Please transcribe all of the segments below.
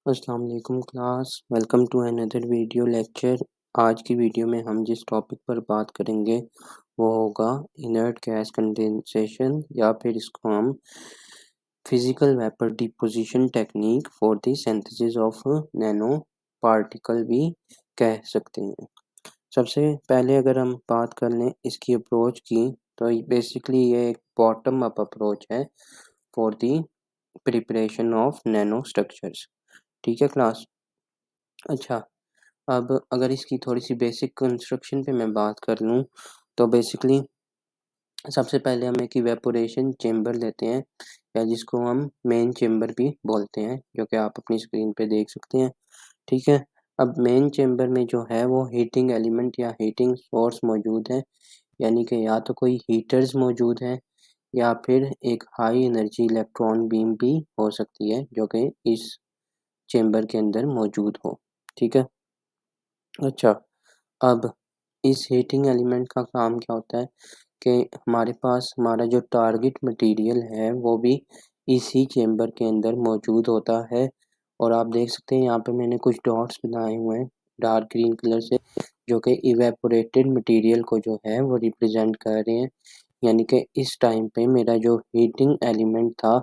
अस्सलाम वालेकुम class, welcome to another video lecture. आज की वीडियो में हम जिस टॉपिक पर बात करेंगे वो होगा इनर्ट गैस कंडेंसेशन या फिर इसको हम physical vapour deposition technique for the synthesis of nano particle भी कह सकते हैं। सबसे पहले अगर हम बात कर लें इसकी अप्रोच की, तो बेसिकली ये एक बॉटम अप अप्रोच है for the preparation of nano structures. ठीक है क्लास। अच्छा, अब अगर इसकी थोड़ी-सी बेसिक कंस्ट्रक्शन पे मैं बात कर लूँ, तो बेसिकली सबसे पहले हम एक इवेपोरेशन चेंबर लेते हैं या जिसको हम मेन चेंबर भी बोलते हैं, जो कि आप अपनी स्क्रीन पे देख सकते हैं। ठीक है? अब मेन चेंबर में जो है वो हीटिंग एलिमेंट या हीटिंग सोर्स मौजूद है, यानी कि या तो कोई हीटर्स मौजूद हैं या फिर एक हाई एनर्जी इलेक्ट्रॉन बीम भी हो सकती है, जो कि इस चेंबर के अंदर मौजूद हो। ठीक है? अच्छा, अब इस हीटिंग एलिमेंट का काम क्या होता है कि हमारे पास हमारा जो टारगेट मटेरियल है वो भी इसी चेंबर के अंदर मौजूद होता है। और आप देख सकते हैं यहाँ पे मैंने कुछ डॉट्स बनाए हुए हैं डार्क ग्रीन कलर से, जो कि इवेपोरेटेड मटेरियल को जो है वो रिप्रेजेंट कर रहे हैं। यानी कि इस टाइम पे मेरा जो हीटिंग एलिमेंट था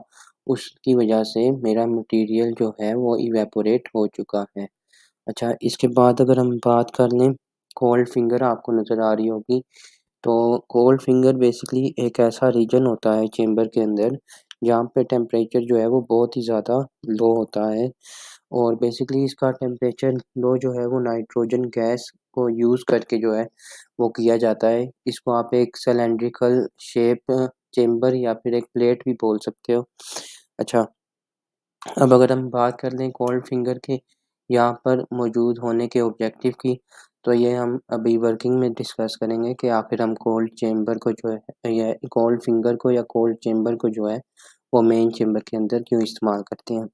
उसकी वजह से मेरा मटेरियल जो है वो इवेपोरेट हो चुका है। अच्छा, इसके बाद अगर हम बात कर लें, कोल्ड फिंगर आपको नज़र आ रही होगी। तो कोल्ड फिंगर बेसिकली एक ऐसा रीजन होता है चेंबर के अंदर जहाँ पे टेम्परेचर जो है वो बहुत ही ज़्यादा लो होता है। और बेसिकली इसका टेम्परेचर लो जो है वो नाइट्रोजन गैस को यूज़ करके जो है वो किया जाता है। इसको आप एक सिलिंड्रिकल शेप चेंबर या फिर एक प्लेट भी बोल सकते हो। अच्छा, अब अगर हम बात कर लें कोल्ड फिंगर के यहाँ पर मौजूद होने के ऑब्जेक्टिव की, तो ये हम अभी वर्किंग में डिस्कस करेंगे कि आखिर हम कोल्ड चेंबर को जो है या कोल्ड फिंगर को या कोल्ड चेंबर को जो है वो मेन चेंबर के अंदर क्यों इस्तेमाल करते हैं।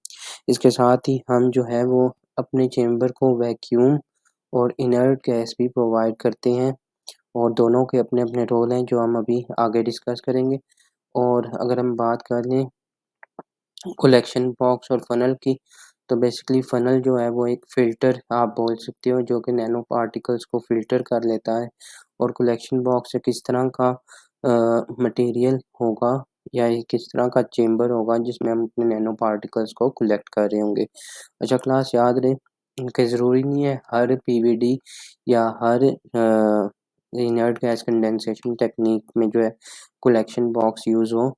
इसके साथ ही हम जो है वो अपने चेंबर को वैक्यूम और इनर्ट गैस भी प्रोवाइड करते हैं, और दोनों के अपने अपने रोल हैं जो हम अभी आगे डिस्कस करेंगे। और अगर हम बात कर लें कलेक्शन बॉक्स और फ़नल की, तो बेसिकली फ़नल जो है वो एक फ़िल्टर आप बोल सकते हो जो कि नैनो पार्टिकल्स को फ़िल्टर कर लेता है। और कलेक्शन बॉक्स एक इस तरह का मटेरियल होगा या एक इस तरह का चेंबर होगा जिसमें हम अपने नैनो पार्टिकल्स को कलेक्ट कर रहे होंगे। अच्छा क्लास, याद रहे कि ज़रूरी नहीं है हर पीवीडी या हर इनर्ट गैस कंडेंसेशन टेक्नीक में जो है कलेक्शन बॉक्स यूज़ हो।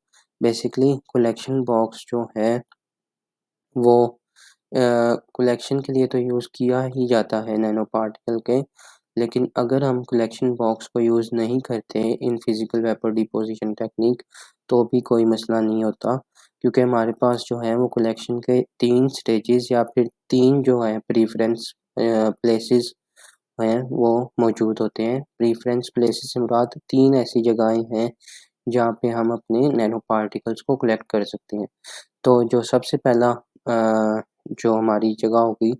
बेसिकली कलेक्शन बॉक्स जो है वो कलेक्शन के लिए तो यूज़ किया ही जाता है नैनो पार्टिकल के, लेकिन अगर हम कलेक्शन बॉक्स को यूज़ नहीं करते in physical vapour deposition technique तो भी कोई मसला नहीं होता, क्योंकि हमारे पास जो है वो कलेक्शन के 3 स्टेजेस या फिर 3 जो है प्रेफ़रेंस प्लेसेस हैं वो मौजूद होते हैं। प्रेफ़रेंस प्लेसेस से मुराद 3 ऐसी जगहें हैं जहाँ पे हम अपने नैनो पार्टिकल्स को कलेक्ट कर सकते हैं। तो जो सबसे पहला जो हमारी जगह होगी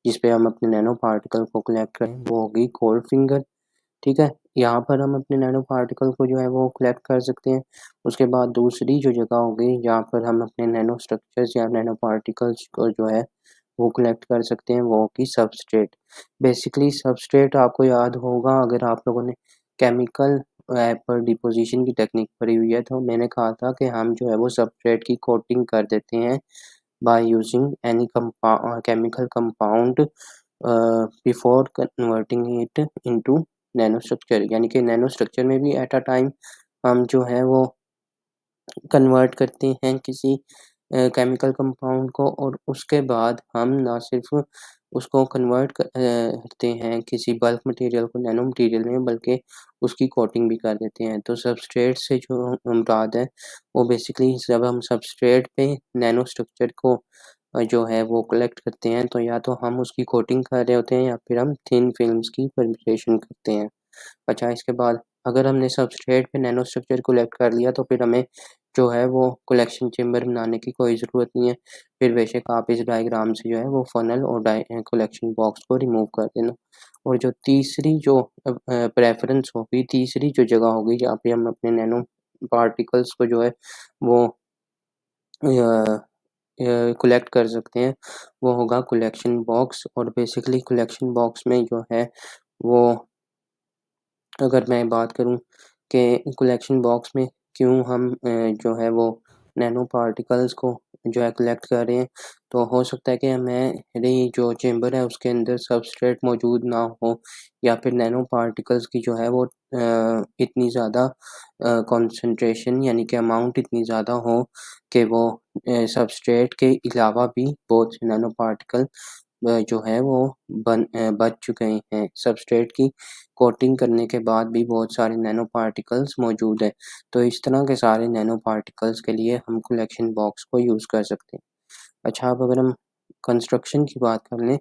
जिस पे हम अपने नैनो पार्टिकल को कलेक्ट करें वो होगी कोल्ड फिंगर। ठीक है? यहाँ पर हम अपने नैनो पार्टिकल को जो है वो कलेक्ट कर सकते हैं। उसके बाद दूसरी जो जगह होगी जहाँ पर हम अपने नैनो स्ट्रक्चर्स या नैनो पार्टिकल्स को जो है वो कलेक्ट कर सकते हैं, वो होगी सबस्ट्रेट। बेसिकली सबस्ट्रेट आपको याद होगा अगर आप लोगों ने केमिकल वेपर डिपोज़िशन की टेक्निक पढ़ी हुई है, तो मैंने कहा था कि हम जो है वो सबस्ट्रेट की कोटिंग कर देते हैं by using any chemical compound before converting it into nano structure. यानी कि नैनो स्ट्रक्चर में भी एट अ टाइम हम जो है वो कन्वर्ट करते हैं किसी केमिकल कंपाउंड को, और उसके बाद हम ना सिर्फ उसको कन्वर्ट करते हैं किसी बल्क मटेरियल को नैनो मटेरियल में, बल्कि उसकी कोटिंग भी कर देते हैं। तो सबस्ट्रेट से जो मुराद है वो बेसिकली जब हम सबस्ट्रेट पे नैनो स्ट्रक्चर को जो है वो कलेक्ट करते हैं, तो या तो हम उसकी कोटिंग कर रहे होते हैं या फिर हम थिन फिल्म्स की प्रिपरेशन करते हैं। अच्छा, इसके बाद अगर हमने सबस्ट्रेट पे नैनो स्ट्रक्चर कलेक्ट कर लिया तो फिर हमें जो है वो कलेक्शन चेंबर बनाने की कोई ज़रूरत नहीं है। फिर बेशक आप इस डायग्राम से जो है वो फ़नल और कलेक्शन बॉक्स को रिमूव कर देना। और जो तीसरी जो प्रेफ़रेंस होगी, तीसरी जो जगह होगी जहाँ पे हम अपने नैनो पार्टिकल्स को जो है वो अ कलेक्ट कर सकते हैं वो होगा कलेक्शन बॉक्स। और बेसिकली कलेक्शन बॉक्स में जो है वो, अगर मैं बात करूँ कि कलेक्शन बॉक्स में क्यों हम जो है वो नैनो पार्टिकल्स को जो है कलेक्ट कर रहे हैं, तो हो सकता है कि हमारी जो चेंबर है उसके अंदर सबस्ट्रेट मौजूद ना हो, या फिर नैनो पार्टिकल्स की जो है वो इतनी ज़्यादा कंसंट्रेशन यानी कि अमाउंट इतनी ज़्यादा हो कि वो सबस्ट्रेट के अलावा भी बहुत से नैनो पार्टिकल जो है वो बच चुके हैं। सबस्ट्रेट की कोटिंग करने के बाद भी बहुत सारे नैनो पार्टिकल्स मौजूद हैं। तो इस तरह के सारे नैनो पार्टिकल्स के लिए हम कलेक्शन बॉक्स को यूज़ कर सकते हैं। अच्छा, अब अगर हम कंस्ट्रक्शन की बात कर लें,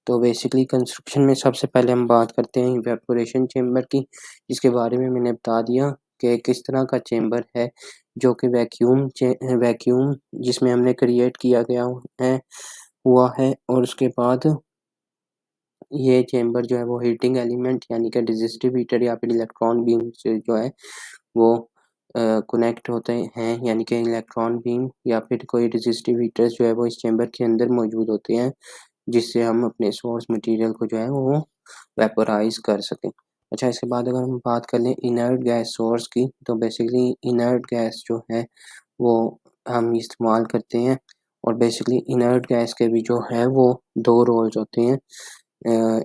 तो बेसिकली कंस्ट्रक्शन में सबसे पहले हम बात करते हैं इवेपोरेशन चेंबर की, जिसके बारे में मैंने बता दिया कि किस तरह का चेंबर है, जो कि वैक्यूम जिसमें हमने क्रिएट किया गया है हुआ है। और उसके बाद ये चेंबर जो है वो हीटिंग एलिमेंट यानी कि रेसिस्टिव हीटर या फिर इलेक्ट्रॉन बीम से जो है वो कनेक्ट होते हैं, यानी कि इलेक्ट्रॉन बीम या फिर कोई रेसिस्टिव हीटर्स जो है वो इस चेंबर के अंदर मौजूद होते हैं, जिससे हम अपने सोर्स मटेरियल को जो है वो वेपोराइज़ कर सकें। अच्छा, इसके बाद अगर हम बात कर लें इनर्ट गैस सोर्स की, तो बेसिकली इनर्ट गैस जो है वो हम इस्तेमाल करते हैं। और बेसिकली इनर्ट गैस के भी जो है वो 2 रोल्स होते हैं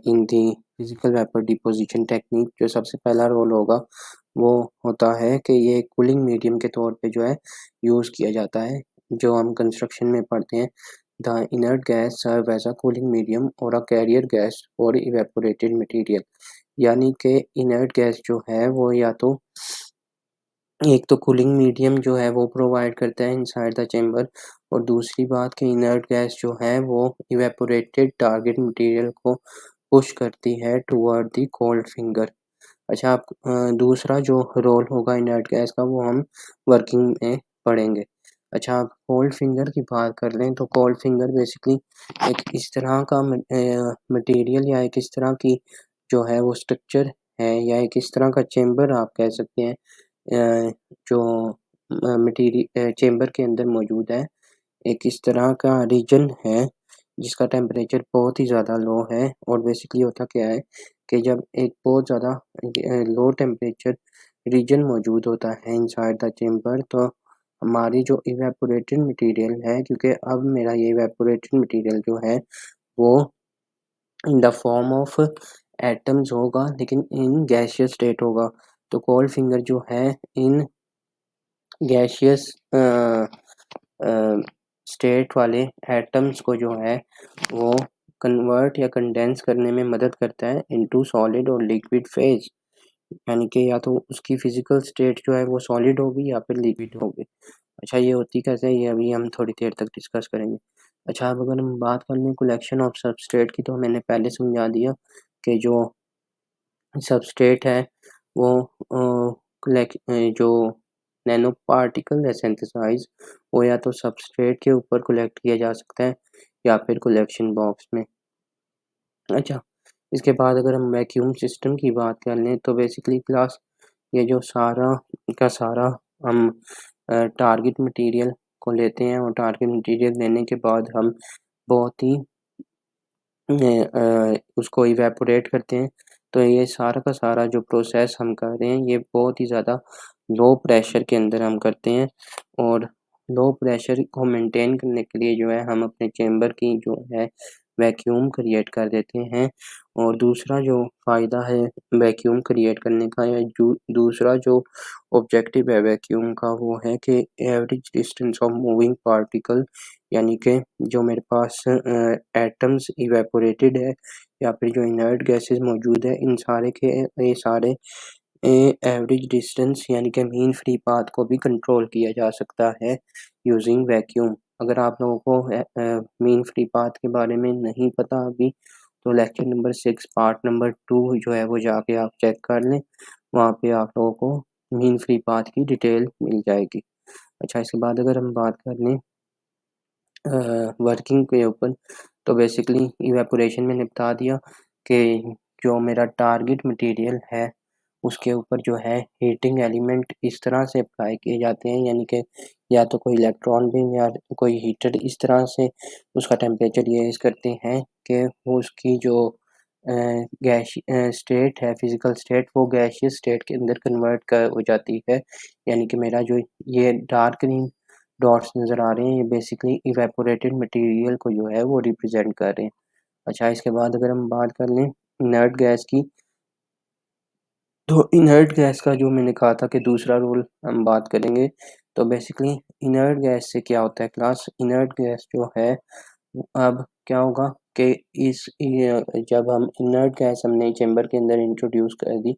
इन दी फिज़िकल वेपर डिपोज़िशन टेक्निक। जो सबसे पहला रोल होगा वो होता है कि ये कूलिंग मीडियम के तौर पे जो है यूज़ किया जाता है, जो हम कंस्ट्रक्शन में पढ़ते हैं। The inert gas serve as a cooling medium और a carrier gas for evaporated material. यानी कि इनर्ट गैस जो है वो या तो एक तो कूलिंग मीडियम जो है वो प्रोवाइड करता है इनसाइड द चेंबर, और दूसरी बात कि इनर्ट गैस जो है वो इवेपोरेटेड टारगेट मटेरियल को पुश करती है टुवर्ड द कोल्ड फिंगर। अच्छा, आप दूसरा जो रोल होगा इनर्ट गैस का वो हम वर्किंग में पढ़ेंगे। अच्छा, आप कोल्ड फिंगर की बात कर लें, तो कोल्ड फिंगर बेसिकली एक इस तरह का मटेरियल या एक इस तरह की जो है वो स्ट्रक्चर है, या एक इस तरह का चेंबर आप कह सकते हैं जो चेंबर के अंदर मौजूद है। एक इस तरह का रीजन है जिसका टेम्परेचर बहुत ही ज़्यादा लो है। और बेसिकली होता क्या है कि जब एक बहुत ज़्यादा लो टेम्परेचर रीजन मौजूद होता है इनसाइड द चेंबर, तो हमारी जो इवेपोरेटेड मटेरियल है, क्योंकि अब मेरा ये इवेपोरेटेड मटेरियल जो है वो in the form of atoms होगा, लेकिन इन गैसियस स्टेट होगा। तो कोल्ड फिंगर जो है इन गैसियस स्टेट वाले एटम्स को जो है वो कन्वर्ट या कंडेंस करने में मदद करता है इनटू सॉलिड और लिक्विड फेज। यानी कि या तो उसकी फिजिकल स्टेट जो है वो सॉलिड होगी या फिर लिक्विड होगी। अच्छा, ये होती कैसे है, ये अभी हम थोड़ी देर तक डिस्कस करेंगे। अच्छा, अब अगर हम बात कर लें कलेक्शन ऑफ सबस्ट्रेट की, तो मैंने पहले समझा दिया कि जो सबस्ट्रेट है वो जो नैनो पार्टिकल है सिंथेसाइज, वो या तो सबस्ट्रेट के ऊपर कलेक्ट किया जा सकता है या फिर कलेक्शन बॉक्स में। अच्छा, इसके बाद अगर हम वैक्यूम सिस्टम की बात कर लें, तो बेसिकली क्लास ये जो सारा का सारा हम टारगेट मटेरियल को लेते हैं, और टारगेट मटेरियल लेने के बाद हम बहुत ही उसको इवेपोरेट करते हैं। तो ये सारा का सारा जो प्रोसेस हम कर रहे हैं ये बहुत ही ज़्यादा लो प्रेशर के अंदर हम करते हैं। और लो प्रेशर को मेंटेन करने के लिए जो है हम अपने चेंबर की जो है वैक्यूम क्रिएट कर देते हैं। और दूसरा जो फ़ायदा है वैक्यूम क्रिएट करने का, या दूसरा जो ऑब्जेक्टिव है वैक्यूम का, वो है कि average distance of moving particle, यानी कि जो मेरे पास एटम्स इवेपोरेटेड है या फिर जो इनर्ट गैसेस मौजूद है, इन सारे के ये सारे एवरेज डिस्टेंस यानी कि मीन फ्री पाथ को भी कंट्रोल किया जा सकता है यूजिंग वैक्यूम। अगर आप लोगों को मीन फ्री पाथ के बारे में नहीं पता अभी, तो लेक्चर नंबर 6 पार्ट नंबर 2 जो है वो जाके आप चेक कर लें, वहाँ पे आप लोगों को मीन फ्री पाथ की डिटेल मिल जाएगी। अच्छा, इसके बाद अगर हम बात कर लें वर्किंग के ऊपर, तो बेसिकली इवेपोरेशन मैंने बता दिया कि जो मेरा टारगेट मटेरियल है उसके ऊपर जो है हीटिंग एलिमेंट इस तरह से अप्लाई किए जाते हैं, यानी कि या तो कोई इलेक्ट्रॉन बीम या कोई हीटर इस तरह से उसका टेम्परेचर रेज़ करते हैं कि वो उसकी जो गैस स्टेट है, फिज़िकल स्टेट, वो गैसियस स्टेट के अंदर कन्वर्ट हो जाती है। यानी कि मेरा जो ये डार्क ग्रीन डॉट्स नज़र आ रहे हैं, ये बेसिकली इवेपोरेटेड मटेरियल को जो है वो रिप्रेजेंट कर रहे हैं। अच्छा, इसके बाद अगर हम बात कर लें इनर्ट गैस की, तो इनर्ट गैस का जो मैंने कहा था कि दूसरा रूल हम बात करेंगे, तो बेसिकली इनर्ट गैस से क्या होता है क्लास, इनर्ट गैस जो है अब क्या होगा कि जब हम इनर्ट गैस हमने चेंबर के अंदर इंट्रोड्यूस कर दी,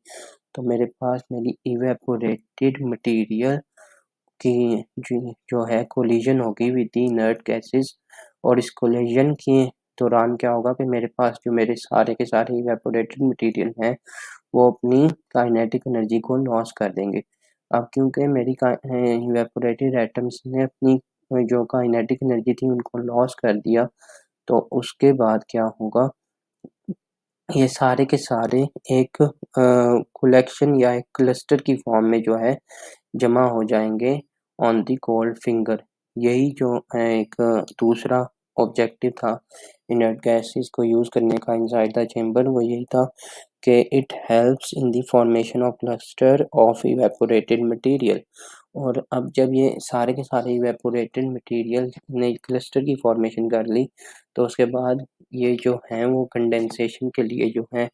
तो मेरे पास मेरी इवेपोरेटेड मटेरियल की जो है कोलिजन होगी विद द इनर्ट गैसेस, और इस कोलिजन के दौरान क्या होगा कि मेरे पास जो मेरे सारे के सारे इवेपोरेटेड मटेरियल हैं वो अपनी काइनेटिक एनर्जी को लॉस कर देंगे। अब क्योंकि मेरी इवेपोरेटेड एटम्स ने अपनी जो काइनेटिक एनर्जी थी उनको लॉस कर दिया, तो उसके बाद क्या होगा, ये सारे के सारे एक कलेक्शन या एक क्लस्टर की फॉर्म में जो है जमा हो जाएंगे ऑन द कोल्ड फिंगर। यही जो एक दूसरा ऑब्जेक्टिव था इनर्ट गैसेस को यूज़ करने का इनसाइड द चेंबर, वो यही था कि it helps in the formation of cluster of evaporated material. और अब जब ये सारे के सारे इवेपोरेटेड मटेरियल ने क्लस्टर की फॉर्मेशन कर ली, तो उसके बाद ये जो हैं वो कंडेंसेशन के लिए जो है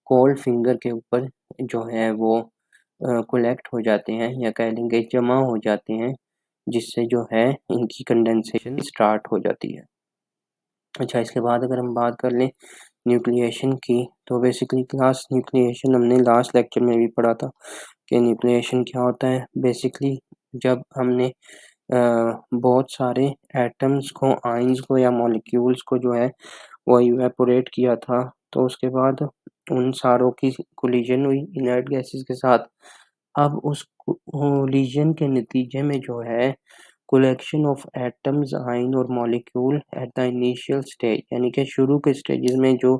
कोल्ड फिंगर के ऊपर जो है वो कलेक्ट हो जाते हैं, या कह लेंगे जमा हो जाते हैं, जिससे जो है इनकी कंडेंसेशन स्टार्ट हो जाती है। अच्छा, इसके बाद अगर हम बात कर लें न्यूक्लिएशन की, तो बेसिकली क्लास न्यूक्लिएशन हमने लास्ट लेक्चर में भी पढ़ा था कि न्यूक्लिएशन क्या होता है। बेसिकली जब हमने बहुत सारे एटम्स को, आयंस को या मॉलिक्यूल्स को जो है वो इवेपोरेट किया था, तो उसके बाद उन सारों की कोलिजन हुई इनर्ट गैसेस के साथ। अब उस कोलिजन के नतीजे में जो है कलेक्शन ऑफ एटम्स, आयन और molecule at the initial stage, यानी कि शुरू के स्टेजेस में जो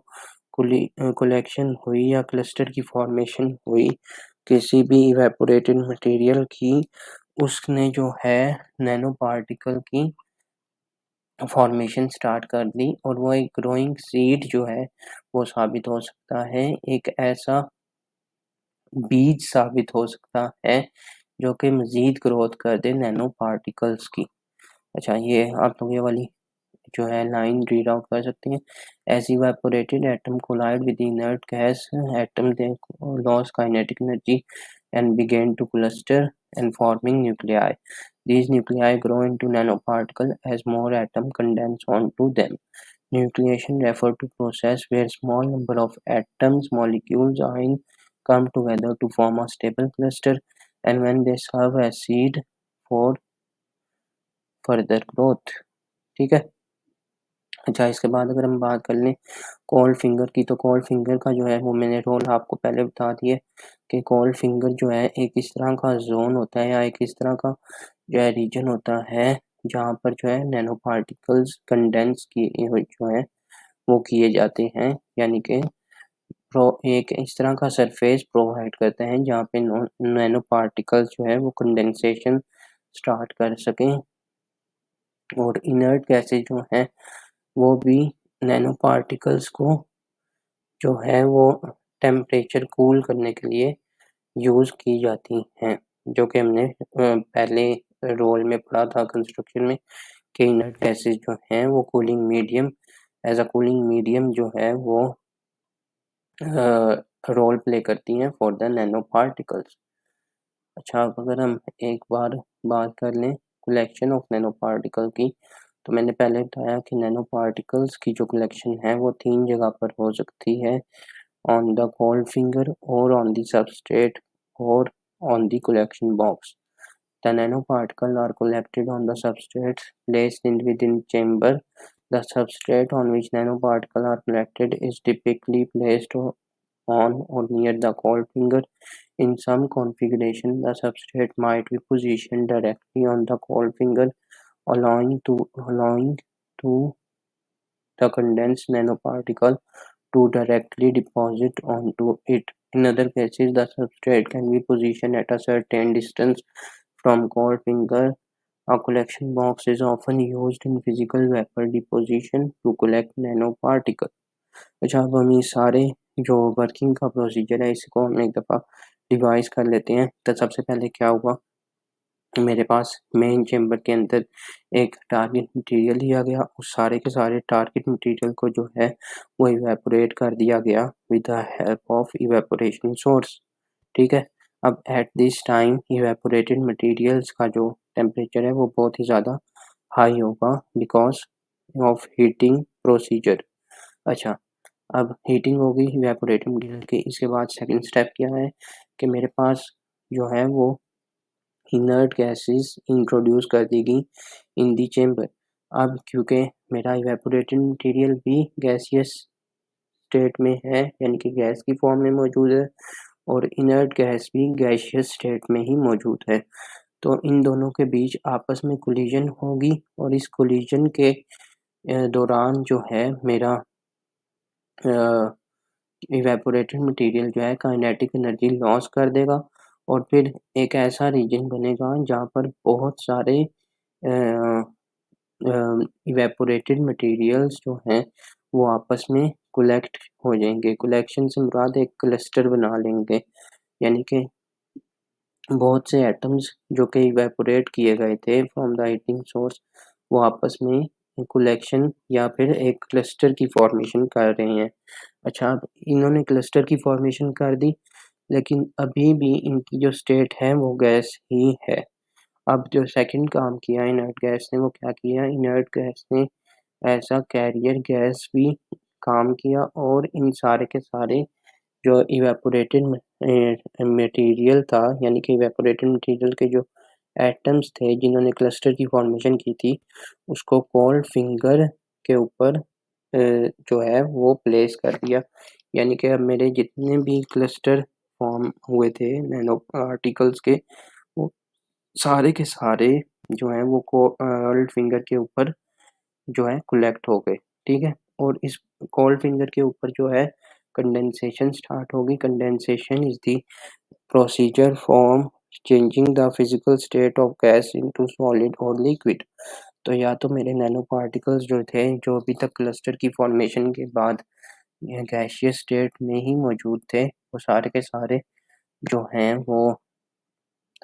कलेक्शन हुई या क्लस्टर की फॉर्मेशन हुई किसी भी इवेपोरेटेड मटेरियल की, उसने जो है नैनो पार्टिकल की फॉर्मेशन स्टार्ट कर दी, और वो एक ग्रोइंग सीड जो है वो साबित हो सकता है, एक ऐसा बीज साबित हो सकता है जो कि मज़ीद ग्रोथ कर दे नैनो पार्टिकल्स की। अच्छा, ये आप लोग ये वाली जो है लाइन रीड आउट कर सकते हैं। As evaporated atom collide with inert gas, atom they lose kinetic energy and begin to cluster and forming nuclei. These nuclei grow into nanoparticles as more atoms condense onto them. Nucleation refers to process where small number of atoms, molecules, ions come together to form a stable cluster, and when they serve as seed for further growth. ठीक है। अच्छा, इसके बाद अगर हम बात कर लें कोल्ड फिंगर की, तो कोल्ड फिंगर का जो है वो मैंने रोल आपको पहले बता दिए कि कोल्ड फिंगर जो है एक इस तरह का जोन होता है या एक इस तरह का जो है रीजन होता है जहाँ पर जो है नैनो पार्टिकल्स कंडेंस किए हुए जो है वो किए जाते हैं, यानी कि एक इस तरह का सरफेस प्रोवाइड करते हैं जहाँ पे नैनो पार्टिकल्स जो है वो कंडेंसेशन स्टार्ट कर सकें। और इनर्ट गैसेज जो हैं वो भी नैनो पार्टिकल्स को जो है वो टेम्परेचर कूल करने के लिए यूज़ की जाती हैं, जो कि हमने पहले रोल में पढ़ा था कंस्ट्रक्शन में कि इनर्ट गैसेज जो हैं वो cooling medium, as a cooling medium जो है वो रोल प्ले करती हैं फॉर द नैनो पार्टिकल्स। अच्छा, अब अगर हम एक बार बात कर लें कलेक्शन ऑफ नैनो पार्टिकल की, तो मैंने पहले बताया कि नैनो पार्टिकल्स की जो कलेक्शन है वो 3 जगह पर हो सकती है, on the cold finger or on the substrate or on the collection box. The nanoparticles are collected on the substrate placed within chamber. The substrate on which nanoparticles are collected is typically placed on or near the cold finger. In some configuration, the substrate might be positioned directly on the cold finger, allowing to the condensed nanoparticle to directly deposit onto it. In other cases, the substrate can be positioned at a certain distance from cold finger, A collection box is often used in physical vapor deposition to collect nanoparticle। अच्छा, अब हम ये सारे जो working का procedure है इसको हम एक दफ़ा रिवाइज कर लेते हैं। तो सबसे पहले क्या हुआ, मेरे पास मेन चेम्बर के अंदर एक टारगेट मटेरियल लिया गया, उस सारे के सारे टारगेट मटेरियल को जो है वो इवेपोरेट कर दिया गया with the help of evaporation source. ठीक है, अब at this time evaporated materials का जो टेम्परेचर है वो बहुत ही ज़्यादा हाई होगा बिकॉज ऑफ हीटिंग प्रोसीजर। अच्छा, अब हीटिंग होगी इवेपोरेटेड मटेरियल की। इसके बाद सेकंड स्टेप क्या है कि मेरे पास जो है वो इनर्ट गैसेस इंट्रोड्यूस कर दी गई इन दी चेम्बर। अब क्योंकि मेरा इवेपोरेटेड मटेरियल भी गैसियस स्टेट में है, यानी कि गैस की फॉर्म में मौजूद है, और इनर्ट गैस भी गैसियस स्टेट में ही मौजूद है, तो इन दोनों के बीच आपस में कोलिजन होगी, और इस कोलिजन के दौरान जो है मेरा इवेपोरेटेड मटेरियल जो है काइनेटिक एनर्जी लॉस कर देगा, और फिर एक ऐसा रीजन बनेगा जहाँ पर बहुत सारे इवेपोरेटेड मटेरियल्स जो हैं वो आपस में कलेक्ट हो जाएंगे। कलेक्शन से मुराद एक क्लस्टर बना लेंगे, यानी कि बहुत से एटम्स जो कि इवेपोरेट किए गए थे फ्रॉम द हीटिंग सोर्स वो आपस में कलेक्शन या फिर एक क्लस्टर की फॉर्मेशन कर रहे हैं। अच्छा, अब इन्होंने क्लस्टर की फॉर्मेशन कर दी, लेकिन अभी भी इनकी जो स्टेट है वो गैस ही है। अब जो सेकंड काम किया इनर्ट गैस ने वो क्या किया, इनर्ट गैस ने एज़ अ कैरियर गैस भी काम किया, और इन सारे के सारे जो इवेपोरेटेड मटेरियल था, यानी कि इवेपोरेटेड मटेरियल के जो एटम्स थे जिन्होंने क्लस्टर की फॉर्मेशन की थी, उसको कोल्ड फिंगर के ऊपर जो है वो प्लेस कर दिया। यानी कि अब मेरे जितने भी क्लस्टर फॉर्म हुए थे नैनो पार्टिकल्स के, वो सारे के सारे जो हैं वो कोल्ड फिंगर के ऊपर जो है कलेक्ट हो गए। ठीक है, और इस कोल्ड फिंगर के ऊपर जो है कंडेंसेशन स्टार्ट होगी। Condensation is the procedure form changing the physical state of gas into solid और लिक्विड। तो या तो मेरे नैनो पार्टिकल्स जो थे, जो अभी तक क्लस्टर की फॉर्मेशन के बाद गैसियस स्टेट में ही मौजूद थे, वो सारे के सारे जो हैं वो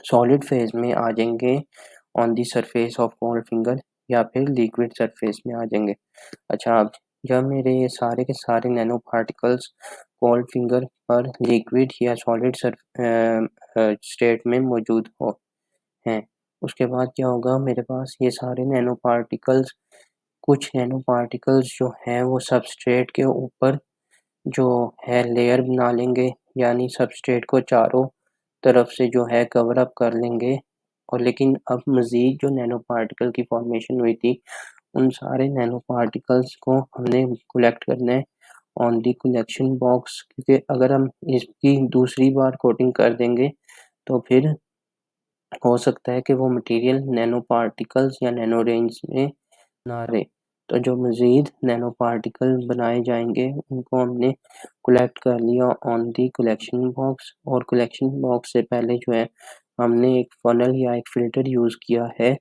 सॉलिड फेज में आ जाएंगे on the surface of cold finger, या फिर लिक्विड सरफेस में आ जाएंगे। अच्छा, अब जब मेरे ये सारे के सारे नैनो पार्टिकल्स कोल्ड फिंगर पर लिक्विड या सॉलिड स्टेट में मौजूद हो हैं, उसके बाद क्या होगा, मेरे पास ये सारे नैनो पार्टिकल्स, कुछ नैनो पार्टिकल्स जो हैं वो सबस्ट्रेट के ऊपर जो है लेयर बना लेंगे, यानी सबस्ट्रेट को चारों तरफ से जो है कवर अप कर लेंगे। और लेकिन अब मज़ीद जो नैनो पार्टिकल की फॉर्मेशन हुई थी, उन सारे नैनो पार्टिकल्स को हमने कलेक्ट करना है ऑन दी कलेक्शन बॉक्स, क्योंकि अगर हम इसकी दूसरी बार कोटिंग कर देंगे तो फिर हो सकता है कि वो मटेरियल नैनो पार्टिकल्स या नैनो रेंज में ना रहे। तो जो मज़ीद नैनो पार्टिकल बनाए जाएंगे उनको हमने कलेक्ट कर लिया ऑन दी कलेक्शन बॉक्स, और कलेक्शन बॉक्स से पहले जो है हमने एक फनल या एक फ़िल्टर यूज़ किया है,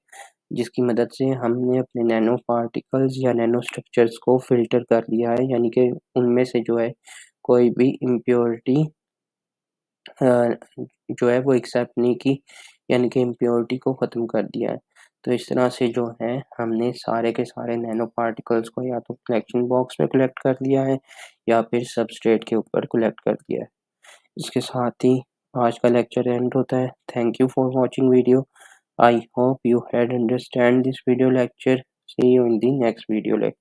जिसकी मदद से हमने अपने नैनो पार्टिकल्स या नैनो स्ट्रक्चर्स को फ़िल्टर कर लिया है, यानी कि उनमें से जो है कोई भी इम्प्योरिटी जो है वो एक्सेप्ट नहीं की, यानी कि इम्प्योरिटी को ख़त्म कर दिया है। तो इस तरह से जो है हमने सारे के सारे नैनो पार्टिकल्स को या तो कलेक्शन बॉक्स में कलेक्ट कर लिया है, या फिर सबस्ट्रेट के ऊपर कलेक्ट कर दिया है। इसके साथ ही आज का लेक्चर एंड होता है। Thank you for watching video. I hope you had understand this video lecture. See you in the next video lecture.